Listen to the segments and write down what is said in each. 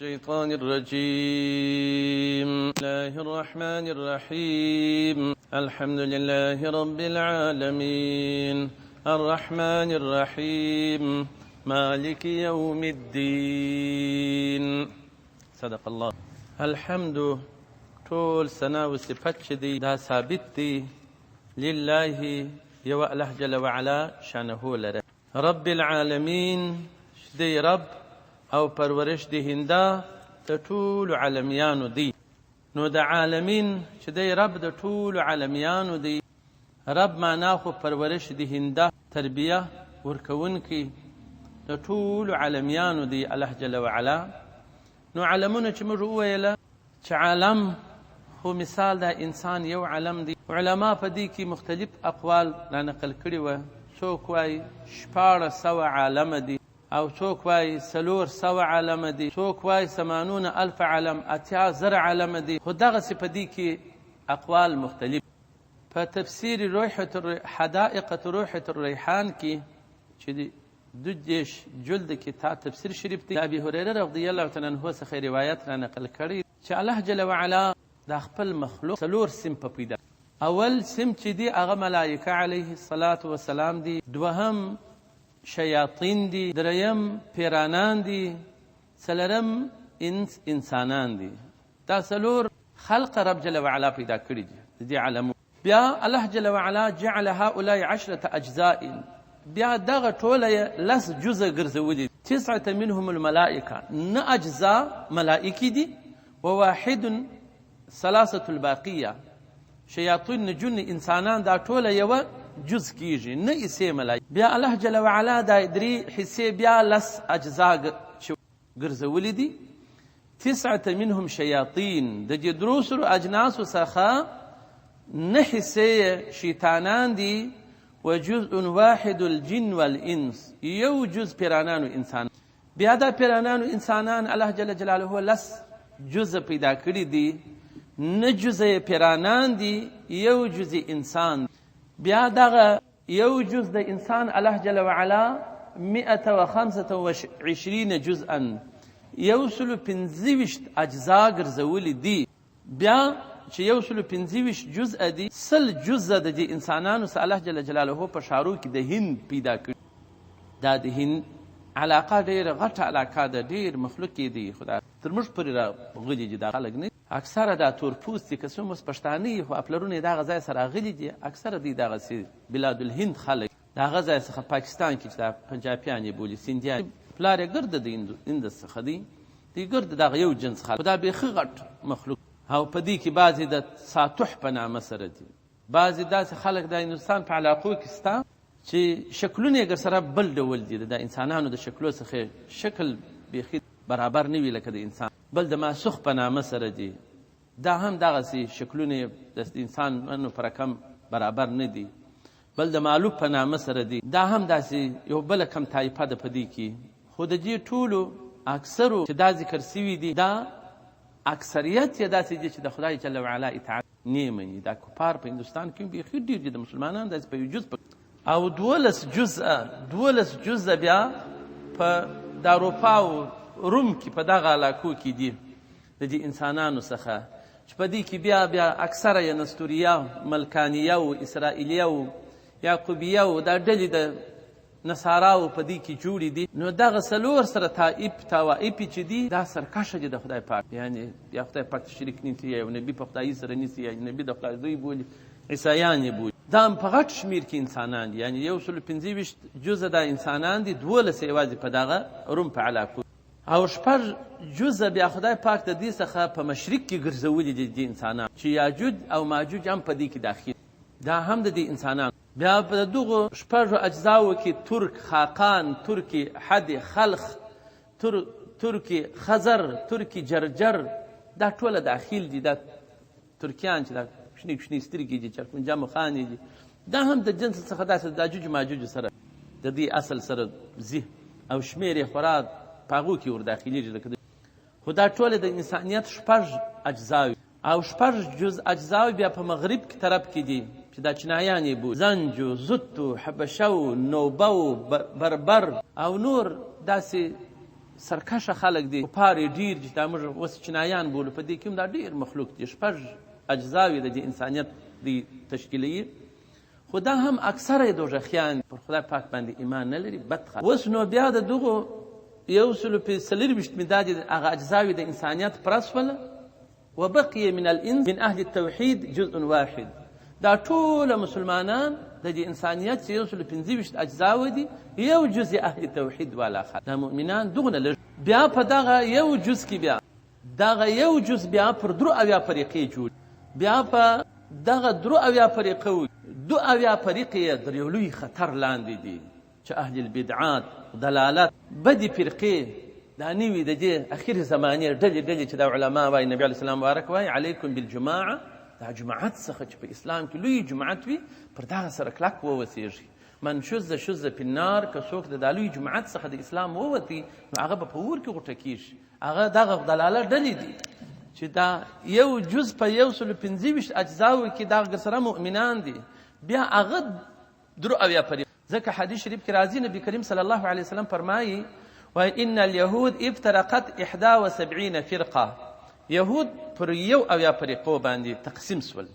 الشيطان الرجيم. بسم الله الرحمن الرحيم. الحمد لله رب العالمين الرحمن الرحيم مالك يوم الدين. صدق الله. الحمد طول ثنا و صفت چې دی دا ثابت دی لله یو الله جل وعلا شانه لره. رب العالمین دی رب او پرورش دی هنده د ټولو عالمیانو دی. نو د عالمین چې دی رب د ټولو عالمیانو دی. رب معنا خو پرورش دی هنده تربیه ورکوونکی د ټولو عالمیانو دی الله جل وعلا. نو عالمونه چې موږ وویله چې عالم خو مثال د انسان یو عالم دی. علما په دې کې مختلف اقوال را نقل کړي وه. څوک وایي 1400 عالمه دي او څوک وایي 400 عالمه دي، څوک وایي 80,000 عالم، 80,000 عالمه دي. خو دغسې په دې کې اقوال مختلف. په تفسیر حدائق روحة الریحان کې چې 22 جلد کتاب تفسیر شریف دی، ابي هريره رضی الله تعالی عنه څخه روایت را نقل کړي چې الله جل وعلا د خپل مخلوق 4 صنف پیدا. اول صنف چې دی هغه ملائکه علیه الصلاة والسلام دی، دوهم شیاطین دی، دریم پیرانان دی، څلورم انسانان دی. دا 4 خلق رب جل وعلا پیدا کړي دي د عالم. بیا الله جل وعلا جعل هؤلاء 10 اجزاء، بیا دغه ټوله 10 جزء ګرځولي. 9 منهم الملائکه، 9 اجزاء ملائکی دي، وواحد 3 الباقیه شیاطین جن انسانان. دا ټوله یوه جز کیږي، نه حصې ملائکه. بیا الله جل وعلا دا 3 حصې بیا 10 اجزاء ګرځولي دي. 9 منهم شیاطین، د دې 3 اجناسو څخه 9 حصې شیطانان دي. وجزء واحد الجن والانس، یو جز پیرانان و انسان. بیا دا پیرانان و انسانان الله جل جلاله 10 جز پیدا کړي دي. 9 جز پیرانان دي، یو جز انسان. بیا دغه یو جز د انسان الله جل وعلا 125 جزءا، 125 اجزا ګرځولي دي. بیا چې 125 جزء دي، 100 جزء د انسانانو سره الله جل جلاله په شارو کې د هند پیدا کړي. دا د هند علاقه ډېره غټه علاقه ده، ډېر مخلوق دی. خدا تر موږ پورې راغلي دي دا خلک نه. اکثره دا تورپوستي که څومره پښتانه یي خو پلرونه یې دغه ځای سره راغلي دي. اکثره دوی دغسې بلاد الهند خلک د هغه ځای څخه پاکستان کې چې دا پنجابیان یې بولي، سیندیان، پلار یې ګرده د هندس څخه دی. دوی ګرده دغه یو جنس خلک، خو دا بیخي غټ مخلوق. او په دې کې بعضې د ساتح په نامه سره دي. بعضې داسې خلک د هندوستان په علاقو کې سته چې شکلونه یې سره بل ډول دي. د انسانانو د شکلو څخه شکل بیخي برابر نه وي لکه د انسان. بل د ماسوخ په نامه سره دي. دا هم دغسې شکلونه د انسانانو په رقم برابر نه دي. بل د مالوب په نامه سره دي. دا هم داسې یو بله کم طایفه ده په دې کې. خو د دې ټولو اکثرو چې دا ذکر سوي دي، دا اکثریت یې داسې دي چې د خدای جل وعلا اطاعت نه مني. دا کفار په هندوستان کې بیخي ډېر دي، د مسلمانانو داسې په یو جز او 12 جزء بیا په د اروپا او روم کې په دغه علاقو کې دي د دې انسانانو څخه، چې په دې کې بیا اکثره یې نستوریه، ملکانیه او اسرائیلیه او یعقوبیه او دا ډلې د نصاراو په دې کې جوړې دي. نو دغه 4 سره طوائف چې دي دا سرکشه دي د خدای پاک. یعنې یا خدای پاک شریک نیسي، یا نبي په خدایي سره نیسي، یا نبي د خدای زوی بولي، عیسایان یې بولي. دا هم په غټ شمېر کې انسانان دي. یعنې 125 جزه دا انسانان دي، 12 یوازې په دغه روم په علاقو. او 6 جزء بیا خدای پاک د دې څخه په مشرق کې ګرځولي دي د انسانان، چې یاجوج او ماجوج هم په دې کې داخل. دا هم د دې انسانان. بیا په دغه 6 اجزاو کې ترک، خاقان، ترکی حد، خلخ، ترکی خزر، ترکی جرجر، دا ټوله داخل دي. دا ترکیان چې دا کوچني سترګې دي، چرکونجه مخانې دي، دا هم د جنس څخه داسې د یاجوج ماجوج سره د دې اصل سره ځي او شمېر یې خورا په هغو کې ورداخلېږي. خو دا ټوله د انسانیت 6 اجزاوي او 6 اجزاوي بیا په مغرب کې طرف کې دي، چې دا چینایان یې بولي، زنجو، زوتو، حبشو، نوبو، بربر او نور داسې سرکشه خلک دي کفار یې ډېر چې دا موږ اوس چینایان بولو په دې کې هم دا ډېر مخلوق دي 6 اجزاوې د دې انسانیت دی تشکیلوي خو دا هم اکثره یې دوژخیان پر خدای پاک باندې ایمان نه لري بد خلک اوس نو بیا د دغو 140 دا د هغه اجزاوې د انسانیت پوره شوله وبقي من الانس من اهل التوحید جزء واحد دا ټول مسلمانان د دې انسانیت چې 125 اجزاوې دي یو جزء اهل توحید والا خلک دا مؤمنان دغونه لږ بیا په دغه یو جزء کې بیا دغه یو جزء بیا پر 3 فرقې جوړ بیا په دغه 3 فرقې 2 فرقې د یو لوی خطر لاندې دي چې اهل البدعات ضلالت بدی فرقې دا نوي د دې اخر زمانه ډلې چې د علما وايي نبی عليه السلام مبارک وايي علیکم بالجماعه دا جماعت څخه چې په اسلام کې لوی جماعت وي پر دغه سره کلک ووسیږي من شذ فی النار که څوک د لوی جماعت څخه د اسلام ووتی نو هغه به په اور کې غوټه کیږي هغه دغه ضلالت ډلې دي چې دا یو جز په 125 اجزاو کې دغه سره مؤمنان دي بیا هغه 3 فرقې ځکه حدیث شریف کې راځي نبی کریم صلی الله علیه وسلم فرمایي وان اليهود افترقت 71 فرقه یهود پر 1 فرقو باندې تقسیم شول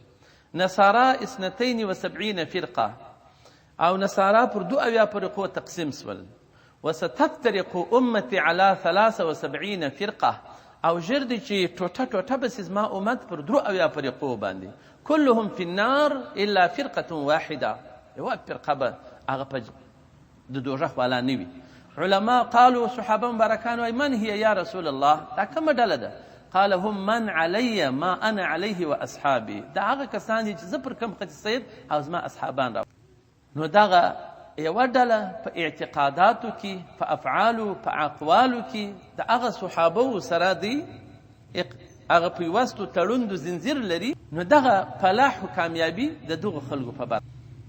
نصارا 72 فرقه او نصارا پر 2 فرقو تقسیم شول وستفترق امتي على 73 فرقه او جرد چې ټوټه بس زما امت پر 3 فرقو باندې كلهم في النار الا فرقه واحده یو فرقه به هغه په د دوزخ والا نه وي علما قالوا صحابه مبارکان وای من هي یا رسول الله دا کومه ډله ده قال هم من علي ما انا عليه واصحابي دا هغه کسان دي چې زه پر کوم خط سید او زما اصحابان را نو دغه یو ډله په اعتقاداتو کې په افعالو په اقوالو کې د هغه صحابه سره دي هغه په واسطو تړوند زنجیر لري نو دغه فلاح او کامیابی د دغه خلکو په بار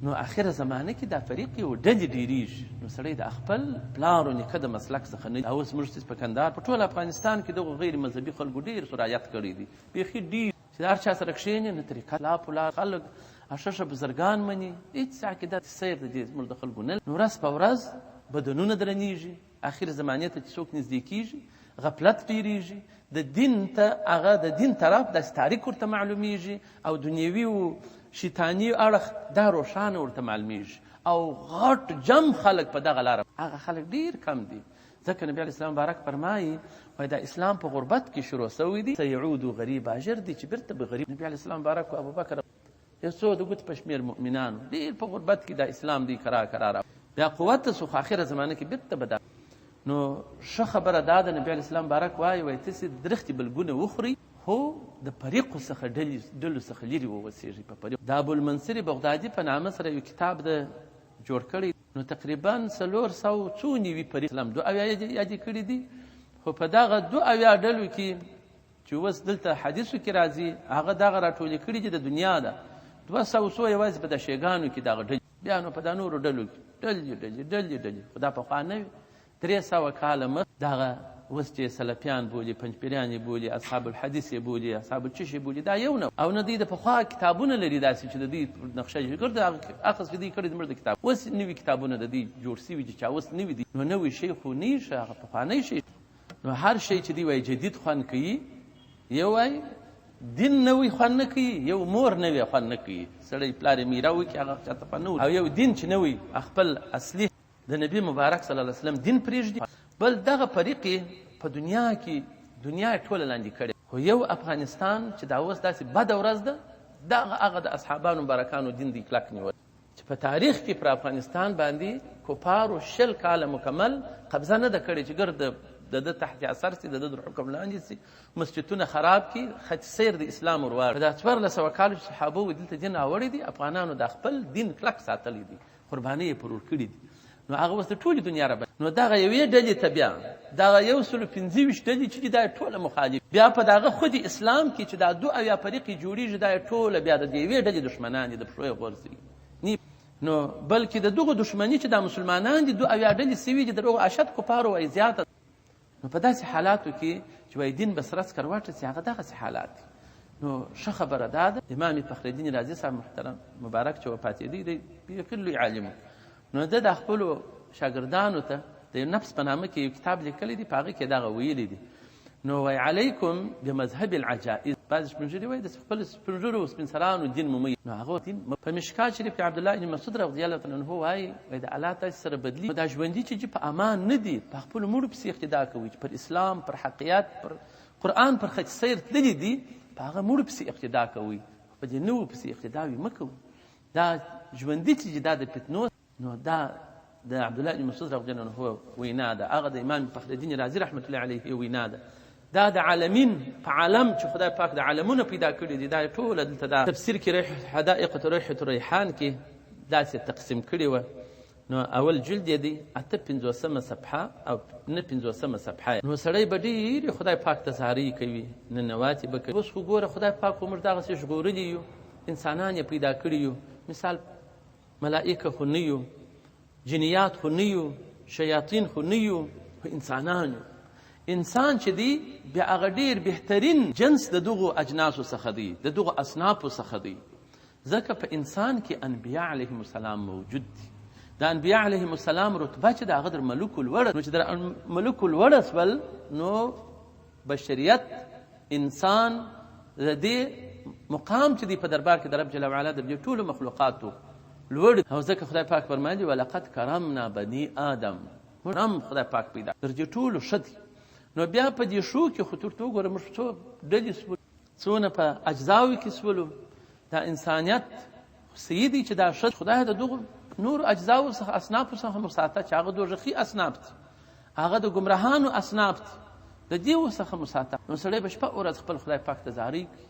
نو اخر زمانه کې دا فریق یو ډلې ډیریږي نو سړی د خپل پلار او نیکه د مسلک څخه نه اوس موږ په کندهار په ټول افغانستان کې دغه غیر مذهبي خلکو ډیر سرایت کړی دي بیخي ډیر چې هر چا سره کښېني نه طریقه لا پولا خلک اششه بزرګان مني هیڅ عقیدت سیر د دې زموږ د خلکو نه نو ورځ په ورځ بدنونه درنیږي اخر زمانه ته چې څوک نږدې کیږي غفلت پیریږي د دین ته هغه د دین طرف د تاریخ ورته معلومیږي او دنیوي او شیطانی اړخ دا روښانه ورته معلومیږي او غټ جم خلک په دغه لاره هغه خلک ډیر کم دي ځکه نبی علیه السلام بارک فرمایي وای دا اسلام په غربت کې شروع شوی دی سيعود غریب اجر دي چې بیرته به غریب نبی علیه السلام بارک او ابوبکر یو څو د ګوت پشمیر مؤمنان ډیر په غربت کې دا اسلام دی قرار بیا قوت سو اخره زمانه کې بیرته بدا نو ښه خبره دا د نبی علیه السلام بارک وای تاسو درختي بلګونه وخوري هو د پریقو څخه ډلو څخه لري ووسیږي په پریق د ابوالمنصر بغدادي په نامه سره یو کتاب د جوړ کړی نو تقریبا 400 څونی پریق اسلام 2 یاد کړی دي خو په دغه 2 ډلو کې چې وس دلته حدیثو کې راځي هغه دغه راټول کړي دي د دنیا ده 200 یوازې په د شیګانو کې دغه ډل بیا نو په د نورو ډلو کې ډل خدا په خوا نه 300 کاله مخ دغه اوس چې سلفیان بولي پنځپیران بولي اصحاب الحدیث بولي اصحاب الچش بولي دا یو نه او نه دي د پخوا کتابونه لري داسې چې د دې نقشه جوړ کړ اخص دې کړی د مرده کتاب اوس نوی کتابونه د دې جوړ شوي چې اوس نوی دي نو نوی شی خو نه شي هغه پخوانی شي نو هر شی چې دی وای جدید خوان کوي یو وای دین نوی خوان نه کوي یو مور نوی خوان نه کوي سړی پلار میراوي کې هغه چاته پنو او یو دین چې نوی خپل اصلي د نبی مبارک صلی الله علیه وسلم دین پریږدي بل دغه طریقې په دنیا کې دنیا ټول لاندې کړي خو یو افغانستان چې دا اوس داسې بد ورځ ده دغه هغه د اصحابانو مبارکانو دین دی کلک نیول چې په تاریخ کې پر افغانستان باندې کوپارو 10 کاله مکمل قبضه نه ده کړې چې ګرد د تحت اثر سي د حکم لاندې سي مسجدونه خراب کی خط سیر د اسلام ورواړ دا 1400 کال صحابه و دلته دین اوري دي افغانانو د خپل دین کلک ساتلی دي قرباني پرور کړی دي نو هغه وسته ټول دنیا را نو دغه یوې ډلې ته بیا دغه 125 ډلې چې دا ټول مخالف بیا په دغه خود اسلام کې چې دا 2 فرقې جوړیږي دا ټول بیا د یوې ډلې دشمنان دي د پښوی غورځي نو بلکې د دغه دشمنی چې د مسلمانان دي 2 ډلې سوي دي دغه اشد کفارو او زیات نو په داسې حالاتو کې چې وای دین بسرت کروټه چې هغه دغه حالات نو ښه خبره ده امام فخر الدین رازی صاحب محترم مبارک چې وفات دي په کله عالم نو د خپل شاګردانو ته د یو نفس په نامه کې یو کتاب لیکلی دی، په هغه کې دغه ویلي دي. نو وایي علیکم بمذهب العجائز، بعضې سپین ږیري وایي د خپل سپین ږیرو سپین سرانو دین مو نو هغه دین په مشکات شریف کې عبدالله بن مسعود رضی الله تعالی عنه وایي د الله تاسې سره بدلي دا ژوندي چې په امان نه دي، په خپلو مړو پسې اقتدا کوي، چې پر اسلام، پر حقیقت، پر قرآن، پر خج سیر تللي دي، په هغه مړو پسې اقتدا کوي، په دې نوو پسې اقتدا مه کوئ. دا ژوندي چې دا د فتنو، نو دا د عبدالله بن مسعود رضی الله عنه وینا ده، هغه د امام فخر الدین رازي رحمت الله علیه وینا ده. دا د عالمین په عالم چې خدای پاک د عالمونه پیدا کړي دي، دا ټوله دلته دا تفسیر کې حدائق ریحة الریحان کې داسې تقسیم کړي وه. نو اول جلد یې دی 58 صفحه او 59 صفحه. نو سړی به ډېرې خدای پاک ته زارۍ کوي، ننواتې به کوي. اوس خو ګوره خدای پاک خو موږ دغسې ژغورلي یو، انسانان یې پیدا کړي یو، مثال ملائکه خو نه یو، جنیات خو نه یو، شیاطین خو نه یو، خو انسانان یو. انسان چې دی بیا هغه ډېر بهترین جنس د دغو اجناسو څخه دی، د دغو اصنافو څخه دی، ځکه په انسان کې انبیا علیهم السلام موجود دي. د انبیا علیهم السلام رتبه چې د هغه در ملوک الوړه، نو چې در ملوک الوړه سول، نو بشریت انسان د دې مقام چې دی په دربار کې د رب جل وعلا د دې ټولو مخلوقاتو لوړ. او ځکه خدای پاک فرمایي ولقد کرمنا بني آدم، هم خدای پاک پیدا در دې ټولو ښه دي. نو بیا په دې شو کې خو تر تو ګوره موږ څو ډلې سولو، څونه په اجزاوو کې سولو. دا انسانیت صحیح دی چې دا ښه خدای د دغو نور اجزاو څخه اصنافو څخه مساته چې هغه دوزخي اصناف دي، هغه د ګمراهانو اصناف دي، د دې څخه مساته. نو سړی به شپه ورځ خپل خدای پاک ته زارۍ کوي،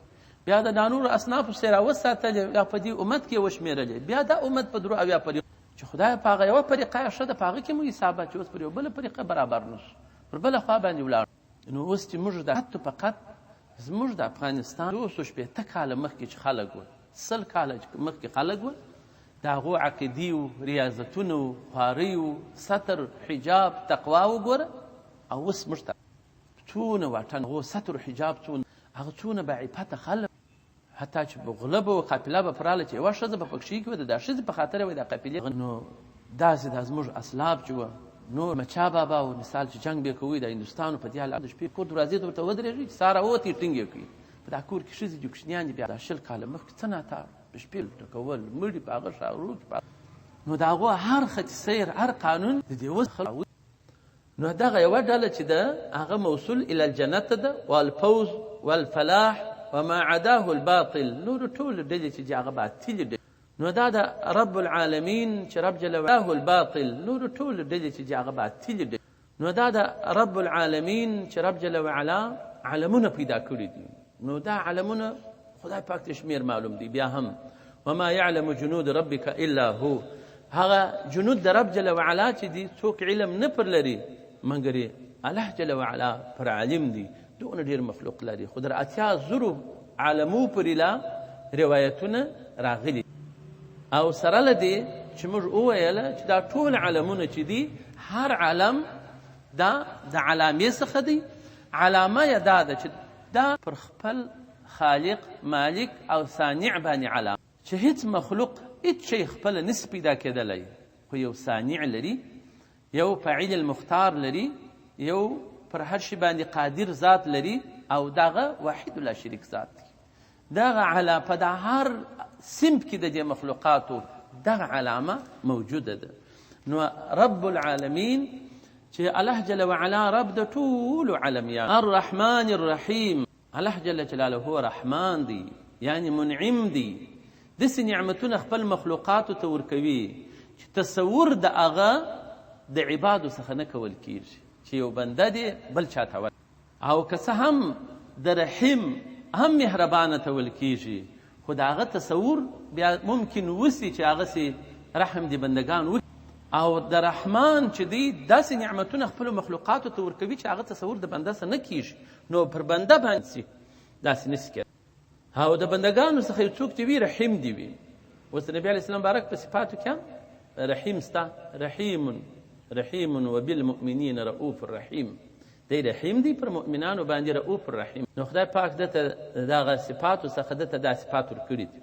بیا د نورو اصنافو سره راوساتلې، یا په دې امت کې وشمېرلې، بیا دا امت په درو اویا پرې چې خدای په هغه یوه طریقه یې ښه ده، په هغه کې مو حسابات چې اوس پر یو بله طریقه برابر نه شو، پر بله خوا باندې ولاړ. نو اوس چې موږ د حتی فقط زموږ د افغانستان 280 کاله مخکې چې خلک ول، 100 کاله مخکې خلک ول، د هغو عقیدې و، ریاضتونه و، خوارۍ و، ستر، حجاب، تقوا وګوره. او اوس موږ ته څونه واټن، هغو ستر و حجاب څونه، هغه څونه باعفته خلک، حتی چې غله به و قافله به پراله چې یوه ښځه به پکښې کې وه، د دا ښځې په خاطر وایي دا قافلې. نو داسې دا زموږ اسلاف چې وه، نور مچا بابا و مثال چې جنګ به کوي د هندوستانو په دې حال د شپې کور دروازې ته ورته ودرېږي چې ساره ووتې ټینګ یې کړي، په دا کور کې ښځې دي کوچنیان دي، بیا دا 20 کاله مخکې څه ناتا په شپې ټکول مړي په هغه ښارونو کې. نو د هغو هر خط سیر، هر قانون د دې اوس خلک. نو دغه یوه ډله چې ده هغه موصول الی الجنت ده، والفوز والفلاح وما عداه الباطل، نور ټول ډلې چې هغه باطلې ډلې. نو دا د رب العالمین چې رب جل وعلا الباطل، نور ټول ډلې چې هغه باطلې ډلې. نو دا د رب العالمین چې رب جل وعلا علمونه پیدا کړي دي، نو دا علمونه خدای پاک ته شمیر معلوم دی. بیا هم وما يعلم جنود ربك الا هو، هغه جنود د رب جل وعلا چې دي څوک علم نه پر لري مګر الله جل وعلا پر عالم دی. دونه ډېر مخلوق لري، خو در 80,000 عالمو پورې لا روایتونه راغلي. او سره له دې چې موږ وویله چې دا ټول علمونه چې دي، هر علم دا د علامې څخه دی. علامه یې دا ده چې دا پر خپل خالق، مالک او صانع باندې علامه، چې هیڅ مخلوق هیڅ شی خپله نسي پیدا کېدلی، خو یو صانع لري، یو فاعل المختار لري، یو پر هر شي باندې قادر ذات لري، او دغه واحد لا شریک ذات دی. دغه علامه په دا هر صنف کې د دې مخلوقاتو دغه علامه موجوده ده. نو رب العالمین چې الله جل وعلا رب د ټولو عالمیان، الرحمن الرحیم، الله جل جلاله رحمان دی، یعنی منعم دی، داسې نعمتونه خپل مخلوقاتو ته ورکوي چې تصور د هغه د عبادو څخه نه کول کېږي، چې یو بنده دی بل چاته ور، او که څه هم د رحیم هم مهربانه ته ویل کېږي، خو د هغه تصور بیا ممکن وسي چې هغسې رحم د بندګان وکړي. او د رحمان چې دی داسې نعمتونه خپلو مخلوقاتو ته ورکوي چې هغه تصور د بنده څخه نه کېږي، نو پر بنده باندې سي داسې نسي کېدای. او د بندګانو څخه یو څوک دې وي رحیم دې وي. اوس د نبي علیه السلام بارک په صفاتو کې هم رحیم سته، رحیم وبالمؤمنین رؤوف الرحیم، دی رحیم دی پر مؤمنانو باندې رؤوف الرحیم. نو خدای پاک دته دغه صفاتو څخه دته دا صفات ورکړي دي.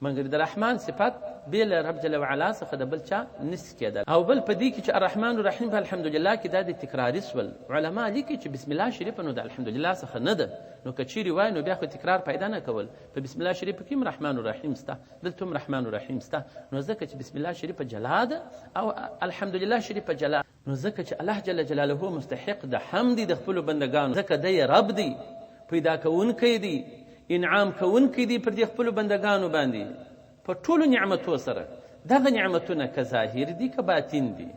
مګر د رحمان صفت بې له رب جل وعلا څخه د بل چا نشي کېدل. او بل په دې کې چې الرحمن الرحیم په الحمدلله کې دا د تکراري سول. علما لیکي چې بسم الله شریفه نو د الحمدلله څخه نه ده، نو که چیرې وای نو بیا خو تکرار پیدا نه کول. په بسم الله شریفه کې هم رحمان الرحیم سته، دلته هم رحمان الرحیم سته، نو ځکه چې بسم الله شریفه جلا ده او الحمدلله شریفه جلا، نو ځکه چې الله جل جلاله مستحق د حمد د خپلو بندګانو، ځکه دی رب دی، پیدا کوونکی دی، انعام کوونکی دی پر دې خپلو بندګانو باندې په ټولو نعمتو سره. دغه نعمتونه که ظاهر دي که باطن دي،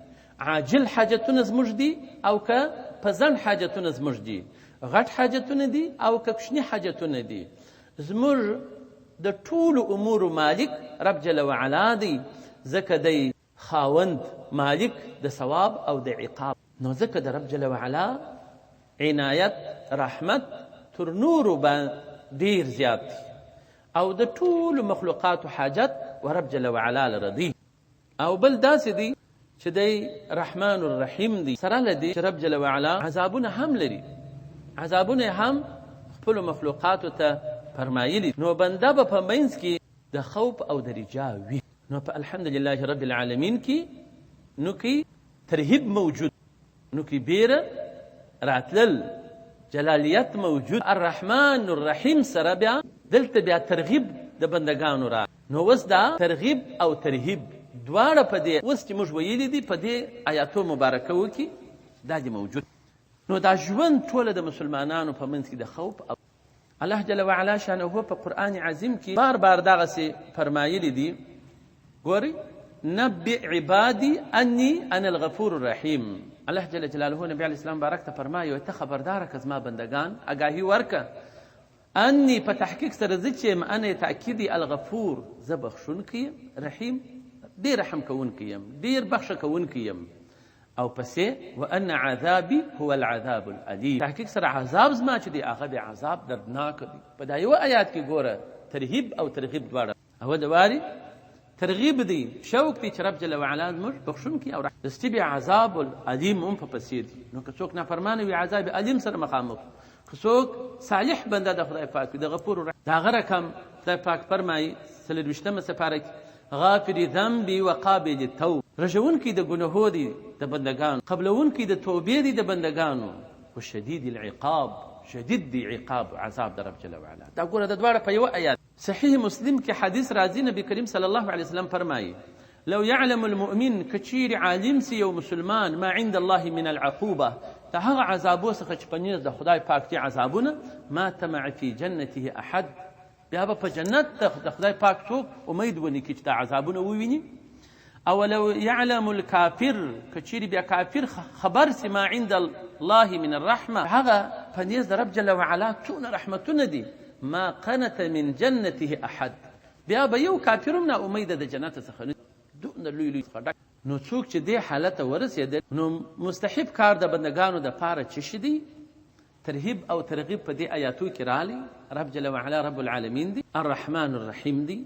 عاجل حاجتونه زموږ دي او که په ځنډ حاجتونه زموږ دي، غټ حاجتونه دي او که کوچني حاجتونه دي. زموږ د ټولو امورو مالک رب جل وعلا دی، ځکه دی خاوند مالک د ثواب او د عقاب. نو ځکه د رب جل وعلا عنایت رحمت تر نورو ډیر زیات دی او د ټولو مخلوقاتو حاجت ورب جل وعلا لره دی. او بل داسې دی چې دی رحمان الرحیم دی، سره له دې چې رب جل وعلا عذابونه هم لري، عذابونه هم خپلو مخلوقاتو ته فرمایلي، نو بنده به په منځ کې د خوف او د رجا وي. نو په الحمدلله رب العالمین کې نو کې ترهیب موجود، نو کې بیره راتلل، جلالیت موجود. الرحمن الرحیم سره بیا دلته بیا ترغیب د بندگانو را، نو اوس دا ترغیب او ترهیب دواړه په دې اوس چې موږ ویلي دي په دې آیاتو مبارکو کې دا دې موجود. نو دا ژوند ټوله د مسلمانانو په منځ کې د خوف او الله جل وعلا شانه په قرآن عظیم کې بار بار دغسې فرمایلي دي. ګورئ، نبئ عبادي انی انا الغفور الرحیم. الله جل جلاله نبی علیه السلام بارک ته فرمایي ته خبرداره که زما بندگان اگاهي ورکه انی په تحقیق سره زه چې یم انا تأکیدي الغفور، زه بخښونکی یم، رحیم ډېر رحم کوونکی یم، ډېر بخښه کوونکی یم. او پسې وان عذابي هو العذاب الالیم، تحقیق سره عذاب زما چې دی هغه د عذاب دردناک دی. په دا یوه آیات کې ګوره ترهیب او ترغیب دواړه، او د واري ترغیب دی، شوق دی چې رب جل وعلا زموږ بخښونکی او دستي بیا عذاب العلیم هم په پسې دی. نو که څوک نافرمانه وي عذاب علیم سره مخامخ، که څوک صالح بنده د خدای پاک وي د غفور الرحیم، د هغه رقم خدای پاک فرمایي 23مه سپاره کې غافر ذنبي وقابل التوب، رژونکی د ګناهو دی د بندگانو، قبلونکی د توبې دی د بندگانو، وشدید العقاب، شدید دی عقاب عذاب د رب جل وعلا. دا ګوره د دواړه په یوه آیات. صحیح مسلم کې حدیث راځي، نبی کریم صلی الله علیه وسلم فرمایي لو يعلم المؤمن کچیر عالم سی یو مسلمان ما عند الله من العقوبه، د هغه عذابو څخه چې په نیز د خدای پاک دي عذابونه، ما تمع فی جنته احد، بیا به په جنت د خدای پاک څوک امید ونی کړي چې دا عذابونه وویني. او لو يعلم الكافر کچیر بیا کافر خبر سی ما عند الله من الرحمه، هغه په نیز د رب جل وعلا څونه رحمتونه دي، ما قنت من جنته احد، بیا به یو کافر هم نه امیده د جنت څخه دونه لوی لوی څخه ډک. نو څوک چې دې حالت ته ورسېدل، نو مستحب کار د بندگانو د پاره څه شي دی؟ ترهیب او ترغیب په دې آیاتو کې راغلي. رب جل وعلا رب العالمین دی، الرحمن الرحیم دی.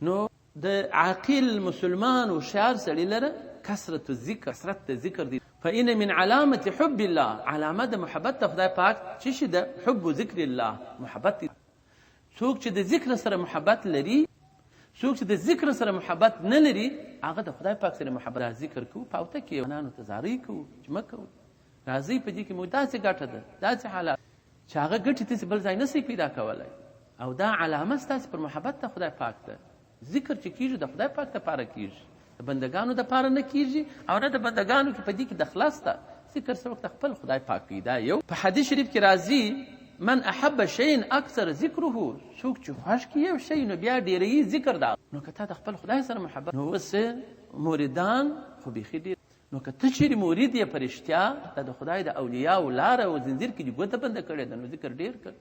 نو د عاقل مسلمان او شعر سړي لره کثرت الذکر، کثرت د ذکر دی. فإن من علامة حب الله، علامه د محبت د خدای پاک څه شي ده؟ حب ذکر الله، محبت. څوک چې د ذکر سره محبت لري، څوک چې د ذکر سره محبت نه لري، هغه د خدای پاک سره محبت. ذکر کوو پاوته کې ونانو ته زارۍ کوو چې مه کوو، راځئ په دې کې مو داسې ګټه ده، داسې حالات چې هغه ګټې تاسې بل ځای نسئ پیدا کولی، او دا علامه ستاسې پر محبت د خدای پاک ده. ذکر چې کېږي د خدای پاک دپاره کېږي، د بندګانو دپاره نه کېږي، او نه د بندګانو کې په دې کې د خلاص ده. ذکر څه وخت خپل خدای پاک کوي. دا یو. په حدیث شریف کې راځي من احب شیء اکثر ذکره، څوک چې خوښ کړي یو شی نو بیا ډېروي ذکر ده. نو که تا د خپل خدای سره محبت، نو اوس مریدان خو بیخي ډېر، نو که ته چیرې مرید یې په رښتیا د خدای د اولیاو لاره او زنځیر کې دې ګوته بنده کړې ده، نو ذکر ډېر کړ.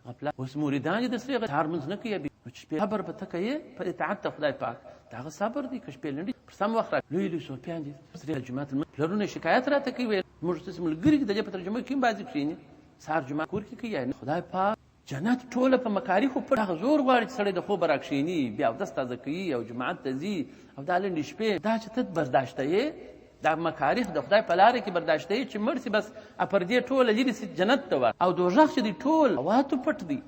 غفلت. اوس مریدان یې د سرې سهار لمونځ نه کوي، نو چې شپې صبر به ته کوې په اطاعت د خدای پاک، د هغه صبر دی. که شپې لنډې پر سم وخت لوی لوی صوفیان دي سرې جومات پلرونه شکایت راته کوي، موږ ستاسې ملګري د دې په ترجمه کې هم بعضې کښېني سهار جومات کور کې کوي. خدای پاک جنت ټوله په مکاریخو پټ، هغه زور غواړي چې سړی د خوبه راکښېني، بیا اودس تازه کوي او جومات ته ځي، او دا لنډې شپې دا چې ته برداشته یې، دا مکاریخ د خدای په لاره کې برداشته یې چې مړ سي، بس پردې ټوله لرې سي جنت ته ور. او دوزخ چې دی ټول هواتو پټ دی،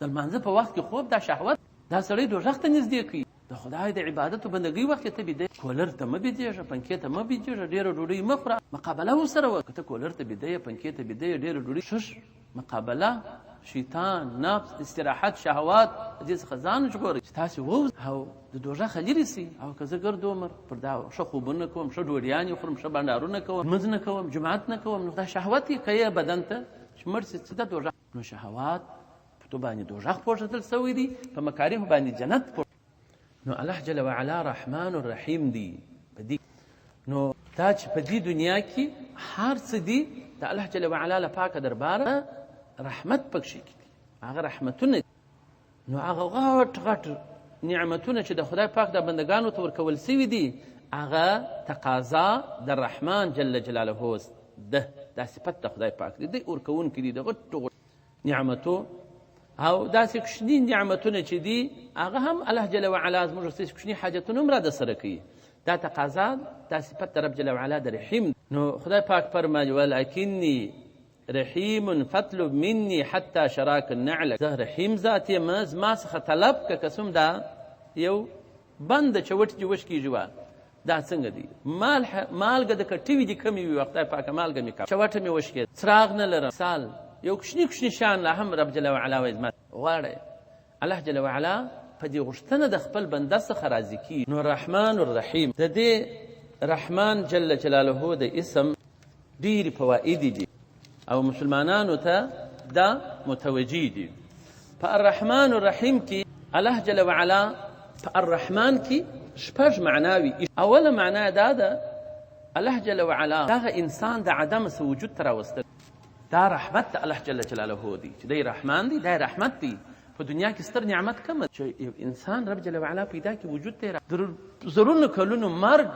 د لمانځه په وخت کې خوب دا شهوت، دا سړی دوزخ ته نږدې کوي. د خدای د عبادت او بندګۍ وخت ته بيدې کولر ته مې بيدېږه پنکې ته مې بيدېږه ډېره ډوډۍ مه خوره مقابله ورسره وکړه ته کولر ته بيدې پنکې ته بيدې ډېره ډوډۍ شش مقابله شیطان نفس استراحت شهوات دې څخه ځان ژغورئ چې تاسې ووځئ او د دوزخ لرې سي او که زه ګرد عمر پر دا ښه خوبونه کوم ښه ډوډیانې خورم ښه بنډارونه کوم لمونځ نه کوم جماعت نه کوم نو دا شهوت یې که یې بدن ته چې مړ سي څه ده دوزخ نو شهوات په تو باندې دوزخ پوښتل سوی دي په مکارمو باندې جنت نو الله جل وعلا رحمان الرحیم دی په دې نو دا چې په دې دنیا کې هر څه دي د الله جل وعلا له پاکه درباره رحمت پکښې کې دي هغه رحمتونه نو هغه غټ غټ نعمتونه چې د خدای پاک د بندګانو ته ورکول سوي دي هغه تقاضا د رحمان جل جلاله ده دا صفت د خدای پاک دی دی ورکوونکی دي د غټو نعمتو او داسې کوچني نعمتونه چې دي هغه هم الله جل وعلا زموږ ستاسې کوچني حاجتونه هم راده سره کوي دا تقاضا دا صفت د رب جل وعلا د رحیم نو خدای پاک فرمایي ولکني رحیم فاطلب مني حتى شراك النعل زه رحیم ذات یم زما څخه طلب که قسم دا یو بند چې وټ جوش کیږي دا څنګه دی مالګه د کټوي دي کمی وي خدای پاک مالګه می کا چوټه می وشکې څراغ نه لرم سال یو کوچني کوچني شان لا هم رب جل وعلا وایي غواړي الله جل وعلا په دې غوښتنه د خپل بنده څخه راضي کیږي نو الرحمن الرحیم د دې رحمان جل جلاله د اسم ډېرې فواید دي او مسلمانانو ته دا متوجه دي په الرحمن الرحیم کې الله جل وعلا په الرحمن کې شپږ معناوي اوله معنا دا ده الله جل وعلا دغه انسان د عدم څخه وجود ته راوستل دا رحمت د الله جل جلاله دی چې دی رحمان دی دا رحمت دی په دنیا کې ستر نعمت کوم چې یو انسان رب جل وعلا پیدا کې وجود ته زرونو کلونو مرګ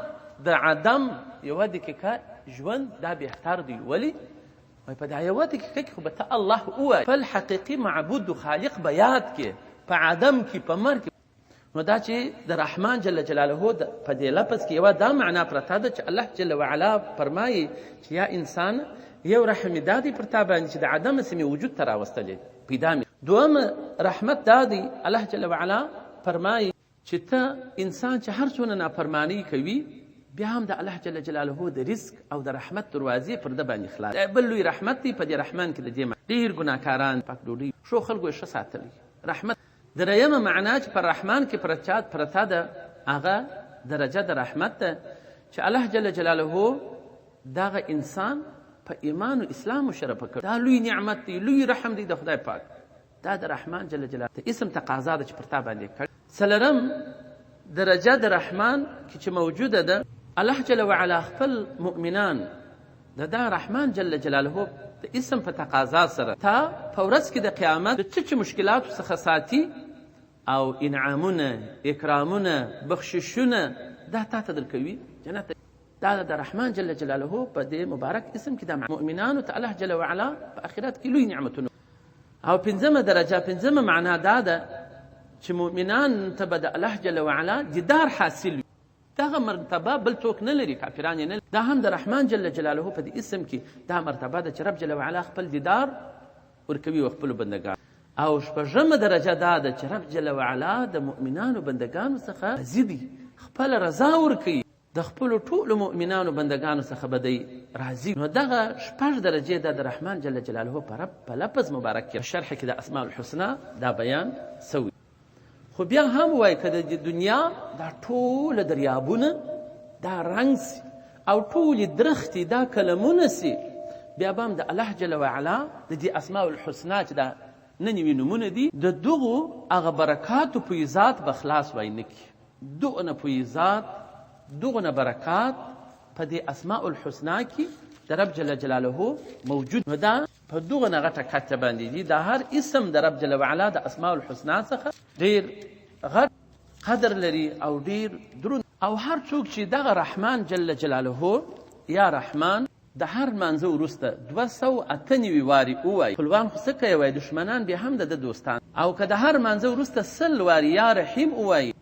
د عدم یو دقیقه ژوند دا بهتر دی ولی په دا یو دقیقه کې خو به ته الله هو فل حقیقي معبود و خالق به یاد کې په عدم کې په مرګ نو دا چې د رحمان جل جلاله په دې لفظ کې یوه دا معنا پرته ده چې الله جل وعلا فرمایي چې یا انسان یو رحم دا دی پر تا باندې چې د عدم څخه وجود ته راوستلی پیدا مې دوم رحمت دا دی الله جل وعلا فرمایي چې ته انسان چې هر څونه نافرمانی کوي بیا هم د الله جل جلاله د رزق او د رحمت دروازې پر ده باندې خلاص بل لوی رحمت دی په دې رحمان کې د دې ډېر ګناهکاران پاک ډوډۍ ښو خلکو یې ښه ساتلی رحمت درېیمه معنا چې پر رحمان کې پرته ده هغه درجه د رحمت ده چې الله جل جلاله دغه انسان په ایمان او اسلام مشرف کړ دا لوی نعمت دی لوی رحم دی د خدای پاک دا د رحمان جل جلاله اسم تقاضا ده چې پر تا باندې کړ څلورم درجه د رحمان کې چې موجوده ده الله جل وعلا خپل مؤمنان دا رحمان جل جلاله د اسم په تقاضا سره تا په ورځ کې د قیامت د څه مشکلاتو څخه ساتي او انعامونه اکرامونه بخششونه دا تا ته درکوي جنت دا د رحمان جل جلاله په دې مبارک اسم کې د مؤمنانو ته الله جل وعلا په آخرت کې لوی نعمتونه او پنځمه درجه پنځمه معنا دا ده چې مؤمنان ته به د الله جل وعلا دیدار حاصل وي دغه مرتبه بل څوک نه لري کافران نه دا هم د رحمان جل جلاله په دې اسم کې دا مرتبه ده چې رب جل وعلا خپل دیدار ورکوي و خپلو بندګانو او شپږمه درجه دا ده چې رب جل وعلا د مؤمنانو بندګانو څخه راضي دی خپل رضا ورکوي د خپلو ټولو مؤمنانو بندګانو څخه به دی راضي نو دغه شپږ درجې ده د رحمان جل جلاله په لفظ مبارک کې شرح کې د اسماء الحسنا دا بیان سوی خو بیا هم وایي که د دنیا دا ټوله دریابونه دا رنګ سي او ټولې درختې دا کلمونه سي بیا به هم د الله جل وعلا د دې اسماء الحسنا چې دا ننوي نومونه دي د دغو هغه برکاتو فیضات به خلاص وای نه کړي دغونه فیضات دغونه برکات په دې اسماء الحسنا کې د رب جل جلاله موجود نو دا په دغونه غټه کچه باندې دي دا هر اسم د رب جل وعلا د اسماء الحسنا څخه ډېر غټ قدر لري او ډېر دروند او هر څوک چې دغه رحمان جل جلاله یا رحمان د هر منځه وروسته 298 وارې ووایي خپلوان خو څه کوي وایي دښمنان بیا هم د دوستان او که د هر منځه وروسته 100 وارې یا رحیم ووایي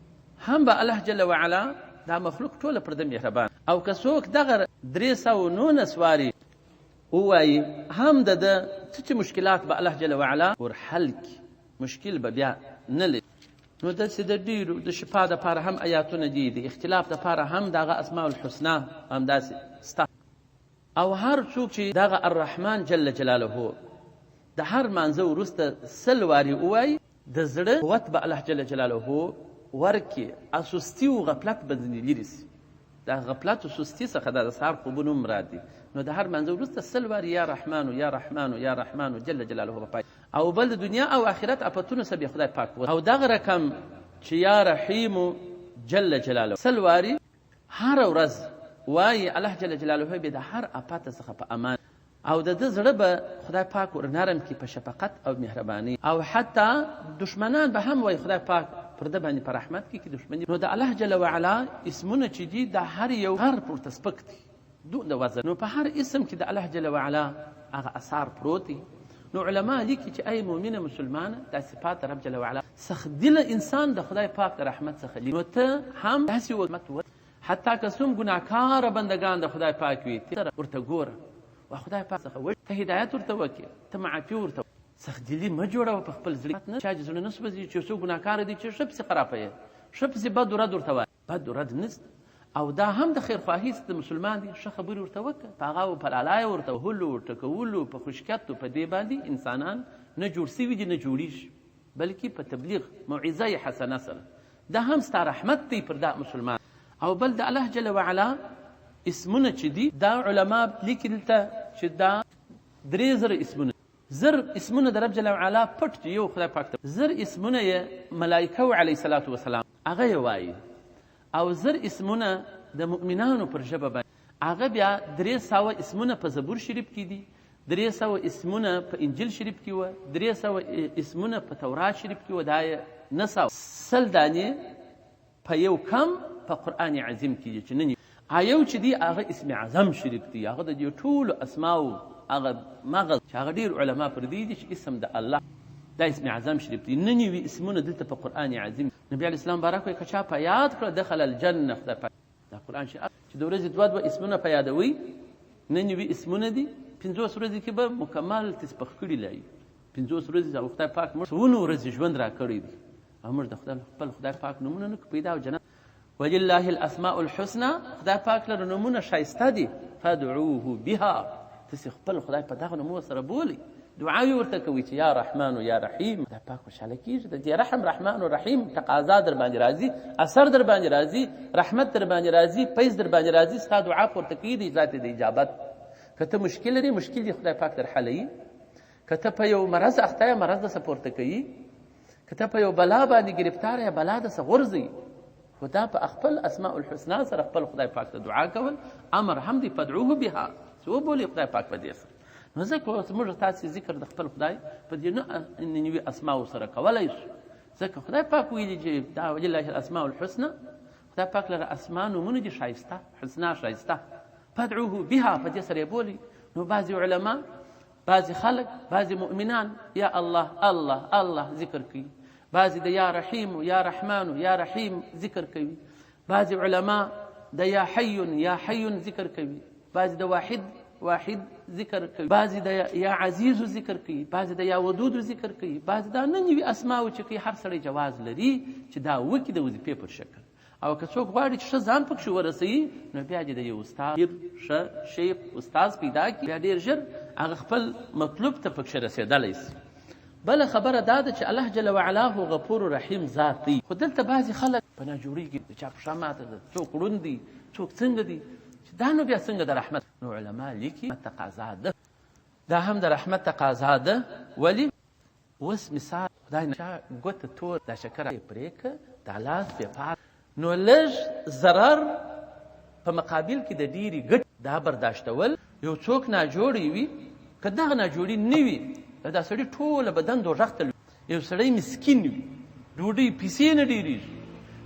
هم به الله جل وعلا دا مخلوق ټوله پر ده مهربان او که څوک دغه 319 وارې ووایي هم د څه مشکلات به الله جل وعلا ورحل کړي مشکل به بیا نه لري نو داسې د ډېرو د شفا دپاره هم ایاتونه دي، د اختلاف دپاره هم دغه اسماء الحسنا همداسې سته. او هر څوک چې دغه الرحمن جل جلاله د هر مانځه وروسته 100 وارې ووایي، د زړه قوت به الله جل جلاله ورکړي، او سستي و غفلت به ځینې لرې سي. د غفلت و سستي څخه د سهار خوبونه هم مراد دي. نو د هر مانځه وروسته 100 وارې یا رحمانو یا رحمانو یا رحمانو جل جلاله به پای، او بل د دنیا او آخرت افتونه سه به خدای پاک او دغه رقم چې یا رحیم جل جلاله 100 وارې هر ورځ وایي، الله جل جلاله به د هر افت څخه په امان، او د ده زړه به خدای پاک ور نرم کړي په شفقت او مهرباني، او حتی دشمنان به هم وایي خدای پاک پر ده باندې په رحمت کې دشمني. نو د الله جل وعلا اسمونه چې دي د هر یو هر پورته سپک دي دون د وزن. نو په هر اسم کې د الله جل وعلا هغه اثار پروت دي. نو علما لیکي چې ای مؤمنه مسلمانه دا صفات رب جل وعلا څخه دل انسان د خدای پاک د رحمت څخه لري. نو ته هم داسې ومت حتی که څوم ګناهکاره بندگان د خدای پاک وي ورته ګوره، و خدای پاک څخه وغواړه، ته هدایت ورته وکړې، ته معافي ورته سختدلي مه جوړوه په خپل زړه. نه چا چې زړه نه سوځي چې څوک ګناهکاره دي چې ښه پسې خرابوي، ښه پسې بد و رد ورته وایي، بد و رد نشته. او دا هم د خیرخواهي د مسلمان دي، ښه خبرې ورته وکړه، په هغه په لالایه ورته وهلو ټکولو په خوشکتو په دې باندې انسانان نه جوړ سوي دي نه جوړېږي، بلکې په تبلیغ موعظه حسنه سره. دا هم ستا رحمت دی پر دا مسلمان. او بل د الله جل وعلا اسمونه چې دي دا علما لیکي دلته چې دا 3000 اسمونه، 1000 اسمونه د رب جل وعلا پټ دي یو خدای پاک ته، 1000 اسمونه یې ملایکه علیه الصلاة والسلام هغه یې وایي، او 1000 اسمونه د مؤمنانو پر ژبه باندې، هغه بیا 300 اسمونه په زبور شریف کې دي، 300 اسمونه په انجیل شریف کې وه، 300 اسمونه په تورات شریف کې وه، دا یې 900 دانې په یو کم په قرآن عظیم کې دي چې نن یو چې دی هغه اسم اعظم شریف دی، هغه د دې ټولو اسماو هغه مغز چې هغه ډېر علما پر دې دي چې اسم د الله دا اسم اعظم شریف دی. نن وي اسمونه دلته په قرآن عظیم. نبي علیه السلام بارک وایي که چا په یاد کړه دخل الجنه. خدای پاک دا قرآن چې د ورځې دوه اسمونه په یادوي، نن وي اسمونه دي 50 ورځې کې به مکمل تسبیح کړي لای 50 ورځې او خدای پاک موږ څونه ورځې ژوند را کړی دی، او موږ د خدای پاک نومونه نه پیدا او جنت. ولله الاسماء الحسنى، خدای پاک لره نومونه ښایسته دي، فادعوه بها، تاسې خپل خدای په دغه نومو سره بولئ، دعا یې ورته کوئ چې یا رحمان یا رحیم. خدای پاک خوشحاله کېږي، د دې رحم رحمان و رحیم تقاضا در باندې راځي، اثر در باندې راځي، رحمت در باندې راځي، فیض در باندې راځي، ستا دعا پورته کوي د ذات د اجابت. که ته مشکل لري مشکل دې خدای پاک در حلوي، که ته په یو مرض اخته یې مرض دسه پورته کوي، که ته په یو بلا باندې ګرفتار یې بلا دسه غورځوي. خو دا په خپل اسماء الحسنا سره خپل خدای پاک ته دعا کول امر هم دی، فادعوه بها، څه وبولئ خدای پاک په دې سره. نو ځکه اوس موږ تاسې ذکر د خپل خدای په دې نوي اسماو سره کولی شو، ځکه خدای پاک ویلي چې دا ولله الاسماء الحسنى، خدای پاک لره اسماء نومونه دي ښایسته، حسنا ښایسته، فادعوه بها، په دې سره یې بولئ. نو بعضې علما بعضې خلک بعضې مؤمنان یا الله الله الله ذکر کوي، بعضې د یا رحیم یا رحمان یا رحیم ذکر کوي، بعضې علما د یا حی ذکر کوي، بعضې د واحد ذکر کوي، بعضې د یا عزیز ذکر کوي، بعضې د یا ودود ذکر کوي، بعضې دا نه نوي اسماو چې کوي هر سړی جواز لري چې دا وکړي د وظیفې پر شکل. او که څوک غواړي چې ښه ځان پکښې ورسوي نو بیا دې د یو استاد ښه شیخ استاذ پیدا کړي، بیا ډېر ژر هغه خپل مطلوب ته پکښې رسېدلی سي. بله خبره دا ده چې الله جل وعلا هو غفور رحیم ذات دی. خو دلته بعضې خلک په ناجوړي کې د چا پښه ماته ده، څوک ړوند دي، څوک څنګه دي، چې دا نو بیا څنګه د رحمت. نو علما لیکي تقاضا ده، دا هم د رحمت تقاضا ده. ولې اوس مثال خدای نه چا ګوته تور دا شکره یې پرې کړه، دا لاس بې پاک، نو لږ ضرر په مقابل کې د ډېرې ګټې دا برداشتول. یو څوک ناجوړی وي، که دغه ناجوړي نه وي دا سړي ټوله بدن دوزخ ته، یو سړی مسکین وي، ډوډۍ پیسې نه ډېرېږي،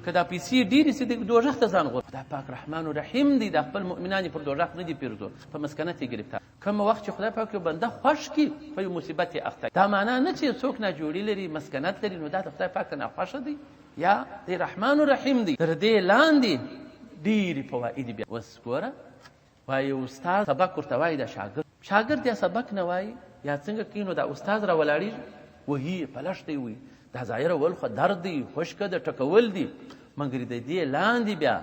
که دا پیسې ډېرې سي د دوزخ ته ځان غورځوي. خدای پاک رحمان و رحیم دی، دا خپل مؤمنان یې پر دوزخ نه دي پېرزول، په مسکنت یې ګرفتار. کوم وخت چې خدای پاک یو بنده خوښ کړي په یو مصیبت یې اخته، دا معنا نه چې څوک ناجوړي لري مسکنت لري نو دا د خدای پاک ته ناخوښه دی، یا دی رحمان و رحیم دی. تر دې لاندې ډېرې فواید بیا اوس ګوره، وایي یو استاد سبق ورته وایي، دا شاګرد یا سبق نه وایي یا څنګه کوي، نو دا استاد را ولاړېږي وهي پلشتی وي، دا ظاهره ول خو درد دی خشکه د ټکول دی مګر د دې لاندې بیا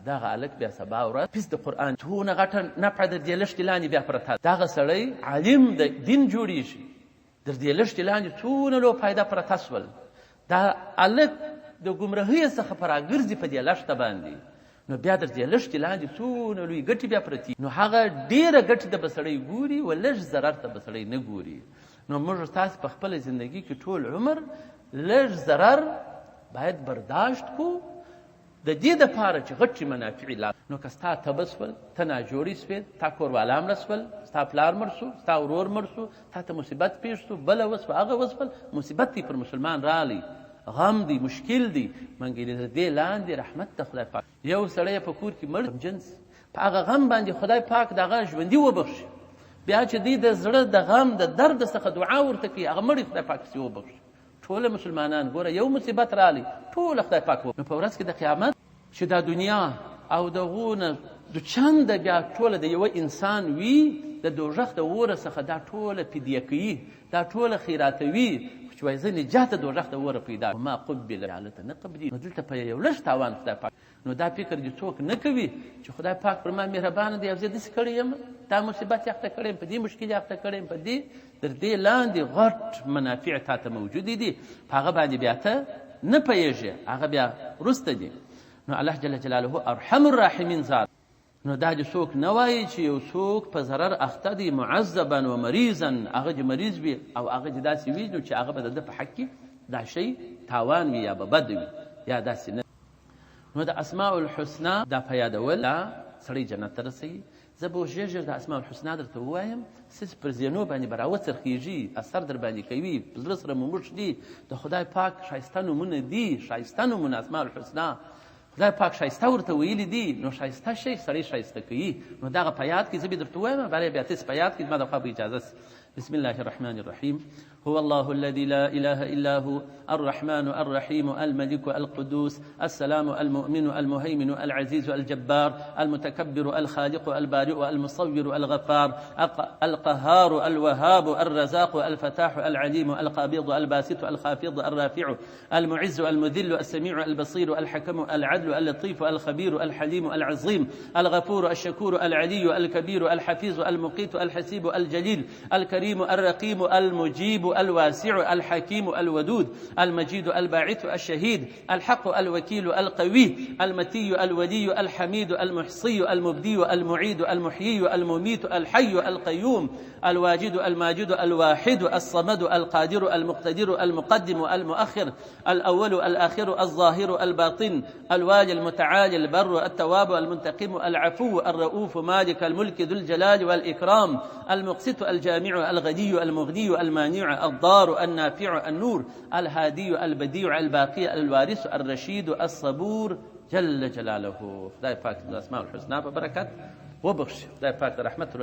دغه هلک بیا سبا ورځ پیس د قرآن څونه غټه نفع د دې لښتې لاندې بیا پرته دغه سړی عالم د دین جوړېږي در دې لښتې لاندې څونه لو فایده پرته سول دا هلک د ګمراهۍ څخه په راګرځي په دې لښته باندې نو بیا در دې لښتې لاندې څونه لوی ګټې بیا پرتې نو هغه ډېره ګټې ته به سړی ګوري و لږ ضرر ته به سړی نه ګوري نو موږ تاسې په خپله زندګي کې ټول عمر لږ ضرر باید برداشت کو د دې دپاره چې غټې منافع لا نو که ستا تبه سول ته ناجوړي سوې تا کوروالا مړه سول ستا پلار مړ سو ستا ورور مړ سو تا ته مصیبت پیښ سو بله وسوه هغه وسول مصیبت دی پر مسلمان رالی غم دی مشکل دی منګې د دې لاندې رحمت د خدای پاک یو سړی په کور کې مړ جنس په هغه غم باندې خدای پاک دغه ژوندي وبخشي بیا چې دی د زړه د غم د درد څخه دعا ورته کوي هغه مړی خدای پاک پسې وبخشي ټول مسلمانان ګوره یو مصیبت رالی ټول خدای پاک نو په ورځ کې د قیامت چې دا دنیا او دغونه د چنده بیا ټوله د یوه انسان وي د دوژخ د اوره څخه دا ټوله فدیه کوي دا ټوله خیراتوي چې وایي زه نجات د دوژخ د اوره پیدا ما قبل هلته نه قبلي نو دلته په یو لږ تاوان خدای پاک نو دا فکر دې څوک نه کوي چې خدای پاک پر ما مهربانه دی او زه داسې کړی یم دا مصیبت یې اخته کړی یم په دې مشکل یې اخته کړی یم په دې در دې لاندې غټ منافع تا ته موجودې دي په هغه باندې بیا ته نه پوهېږې هغه بیا وروسته دي نو الله جل جلاله ارحم الراحمین ذات نو دا دې څوک نه وایي چې یو څوک په ضرر اخته دی معذبا و مریضا هغه چې مریض وي او هغه چې داسې وي نو چې هغه به د ده په حق کې دا شی تاوان وي یا به بد وي یا داسې نه نو د اسماء الحسنا دا په یادول دا سړی جنت ته رسوي زه به اوس ژر ژر د اسماء الحسنا درته ووایم ستاسې پر زینو باندې به راوڅرخېږي اثر در باندې کوي په زړه سره مو موږ دي د خدای پاک ښایسته نومونه دي ښایسته نومونه اسماء الحسنا خدای پاک ښایسته ورته ویلي دي نو ښایسته شی سړی ښایسته کوي نو دغه په یاد کې زه به درته ووایم بله بیا تاسې په یاد کې زما د خوا په اجازه بسم الله الرحمن الرحيم هو الله الذي لا إله إلا هو الرحمن الرحيم الملك القدوس السلام المؤمن المهيمن العزيز الجبار المتكبر الخالق البارئ المصور الغفار القهار الوهاب الرزاق الفتاح العليم القابض الباسط الخافض الرافع المعز المذل السميع البصير الحكم العدل اللطيف الخبير الحليم العظيم الغفور الشكور العلي الكبير الحفيظ المقيت الحسيب الجليل الكريم الرقيب المجيب الواسع الحكيم الودود المجيد الباعث الشهيد الحق الوكيل القوي المتي الولي الحميد المحصي المبدي المعيد المحيي المميت الحي القيوم الواجد الماجد الواحد الصمد القادر المقتدر المقدم المؤخر الأول الآخر الظاهر الباطن الوالي المتعالي البر التواب المنتقم العفو الرؤوف مالك الملك ذو الجلال والإكرام المقسط الجامع الغني المغني المانع الضار النافع النور الهادي البديع الباقي الوارث الرشيد الصبور جل جلاله خدای پاک د اسماء الحسنا په برکت وبخشي خدای پاک رحمت